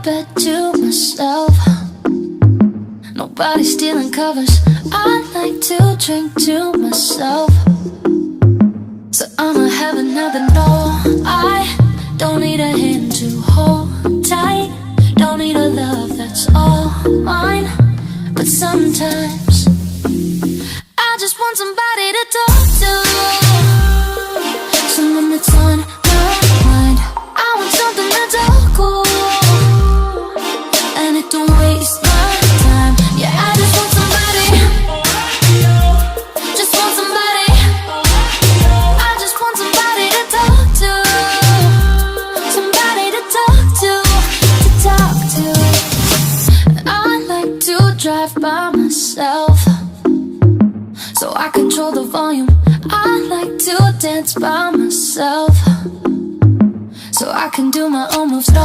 bed to myself. Nobody stealing covers. I like to drink to myself. So I'ma have another no. I don't need a hand to hold tight. Don't need a love that's all mine. But sometimes I just want somebody to talk to, someone that's on my mind. I want something that's all cool, and it don't waste my time. Yeah, I just want somebody, just want somebody. I just want somebody to talk to, somebody to talk to talk to. I like to drive by myself, so I control the volume. I like to dance by myself, so I can do my own moves. No,